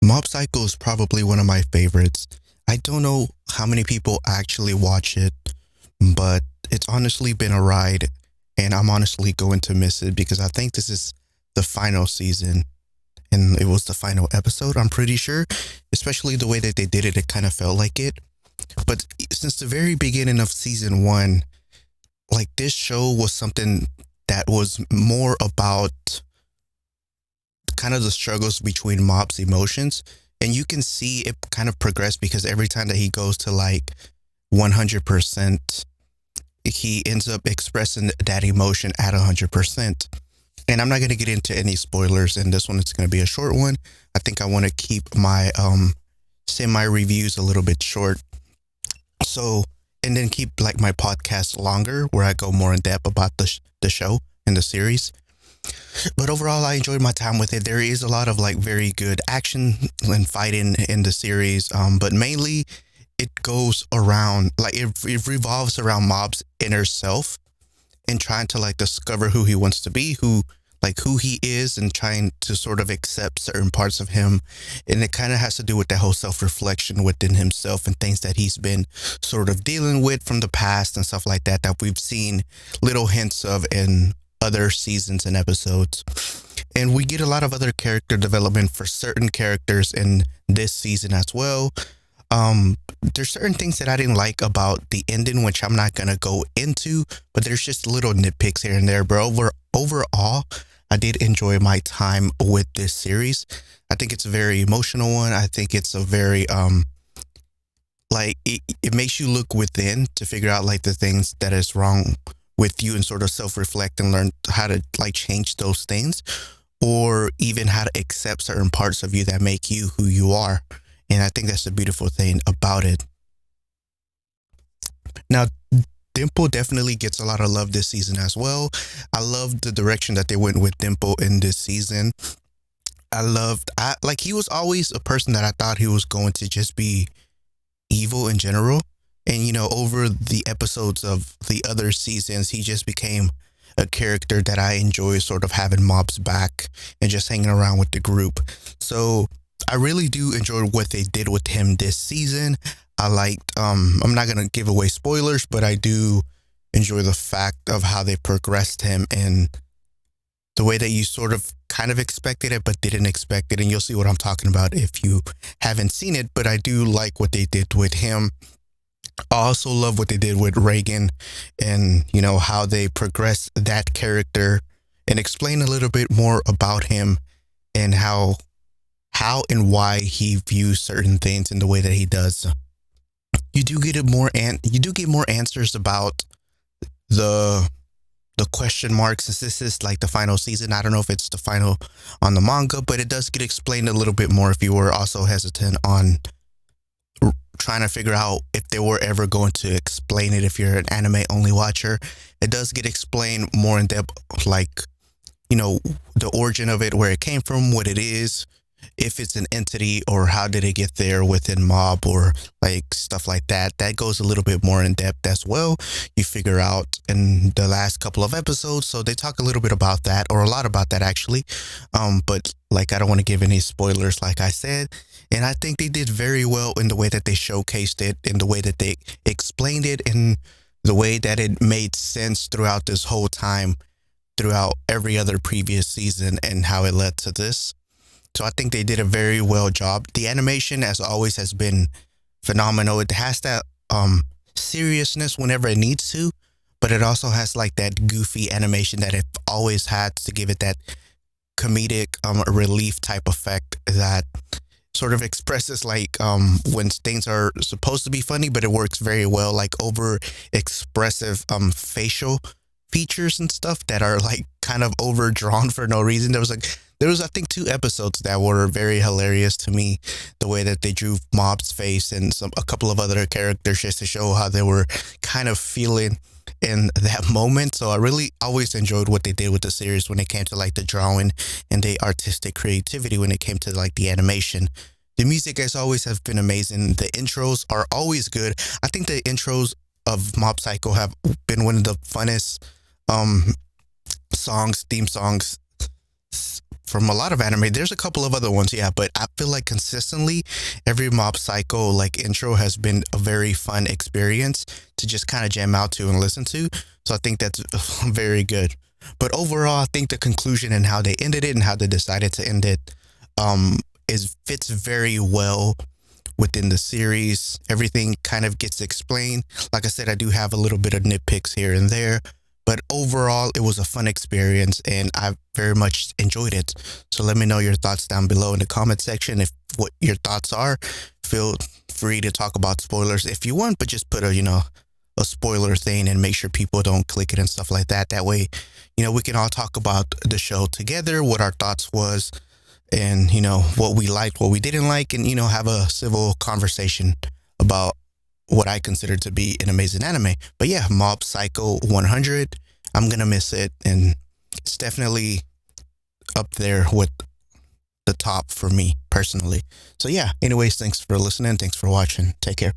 Mob Psycho is probably one of my favorites. I don't know how many people actually watch it, but it's honestly been a ride, and I'm honestly going to miss it because I think this is the final season, and it was the final episode, I'm pretty sure. Especially the way that they did it, it kind of felt like it. But since the very beginning of season one, like this show was something that was more about kind of the struggles between Mob's emotions. And you can see it kind of progress because every time that he goes to like 100%, he ends up expressing that emotion at 100%. And I'm not going to get into any spoilers in this one. It's going to be a short one. I think I want to keep my semi reviews a little bit short. So, and then keep like my podcast longer where I go more in depth about the show and the series. But overall, I enjoyed my time with it. There is a lot of like very good action and fighting in the series, but mainly it goes around like it revolves around Mob's inner self and trying to like discover who he wants to be, who he is, and trying to sort of accept certain parts of him. And it kind of has to do with that whole self reflection within himself and things that he's been sort of dealing with from the past and stuff like that that we've seen little hints of in other seasons and episodes. And we get a lot of other character development for certain characters in this season as well. There's certain things that I didn't like about the ending, which I'm not gonna go into, but there's just little nitpicks here and there. But overall, I did enjoy my time with this series. I think it's a very emotional one. I think it's a very like it makes you look within to figure out like the things that is wrong with you and sort of self-reflect and learn how to like change those things, or even how to accept certain parts of you that make you who you are. And I think that's the beautiful thing about it. Now, Dimple definitely gets a lot of love this season as well. I love the direction that they went with Dimple in this season. I like he was always a person that I thought he was going to just be evil in general. And over the episodes of the other seasons, he just became a character that I enjoy sort of having Mob's back and just hanging around with the group. So I really do enjoy what they did with him this season. I liked, I'm not going to give away spoilers, but I do enjoy the fact of how they progressed him and the way that you sort of kind of expected it, but didn't expect it. And you'll see what I'm talking about if you haven't seen it, but I do like what they did with him. I also love what they did with Reagan and, how they progress that character and explain a little bit more about him and how and why he views certain things in the way that he does. You do get more answers about the question marks, since this is like the final season. I don't know if it's the final on the manga, but it does get explained a little bit more if you were also hesitant on trying to figure out if they were ever going to explain it. If you're an anime only watcher, it does get explained more in depth, like the origin of it, where it came from, what it is, if it's an entity, or how did it get there within Mob, or like stuff like that. That goes a little bit more in depth as well. You figure out in the last couple of episodes, so they talk a little bit about that, or a lot about that actually. But like I don't want to give any spoilers, like I said. And I think they did very well in the way that they showcased it, in the way that they explained it, in the way that it made sense throughout this whole time, throughout every other previous season, and how it led to this. So I think they did a very well job. The animation, as always, has been phenomenal. It has that seriousness whenever it needs to, but it also has like that goofy animation that it always had to give it that comedic relief type effect that sort of expresses like when things are supposed to be funny, but it works very well, like over expressive facial features and stuff that are like kind of overdrawn for no reason. There was I think 2 episodes that were very hilarious to me, the way that they drew Mob's face and a couple of other characters just to show how they were kind of feeling in that moment. So I really always enjoyed what they did with the series when it came to like the drawing and the artistic creativity when it came to like the animation. The music, as always, has been amazing. The intros are always good. I think the intros of Mob Psycho have been one of the funnest theme songs from a lot of anime. There's a couple of other ones, yeah, but I feel like consistently every Mob Psycho like intro has been a very fun experience to just kind of jam out to and listen to. So I think that's very good. But overall, I think the conclusion and how they ended it and how they decided to end it is fits very well within the series. Everything kind of gets explained. Like I said, I do have a little bit of nitpicks here and there, but overall, it was a fun experience and I very much enjoyed it. So let me know your thoughts down below in the comment section. If what your thoughts are, feel free to talk about spoilers if you want, but just put a spoiler thing and make sure people don't click it and stuff like that. That way, we can all talk about the show together, what our thoughts was, and what we liked, what we didn't like, and have a civil conversation about what I consider to be an amazing anime. But yeah, Mob Psycho 100, I'm gonna miss it, and it's definitely up there with the top for me personally. So yeah, anyways, thanks for listening, thanks for watching, take care.